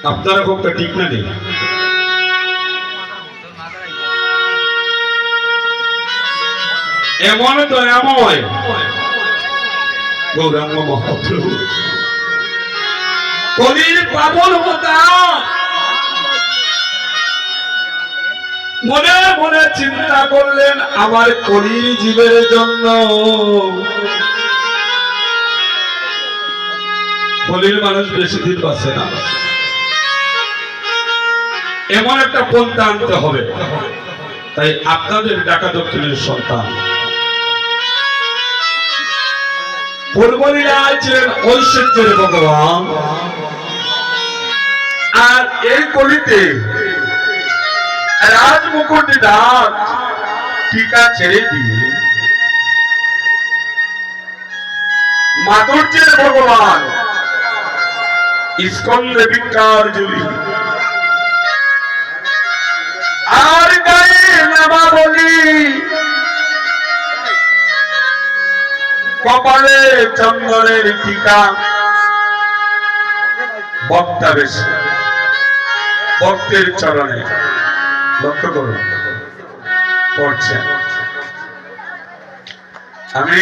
আপনারা ভোগটা ঠিক না নেই এমন দয়াময় গৌরাঙ্গ মহাপ্রভু কলির পাবন হতা মনে মনে চিন্তা করলেন আমার কলির জীবের জন্য কলির মানুষ বেশি দিন বাঁচে না এমন একটা পন্থা আনতে হবে তাই আপনাদের ডাকা দক্ষিণের সন্তান পূর্বলীলায় ছিলেন ঐশ্বর্যের ভগবান আর এই কলিতে রাজমুকুটি দাঁত টিকা ছেড়ে দিয়ে মাধুর্যের ভগবান স্কন্দে বিকার জুড়ি আর গায়ে নামা বলি কপালে চন্দনের টিকা বক্তা বেশি ভক্তের চরণে লক্ষ্য করুন পড়ছেন আমি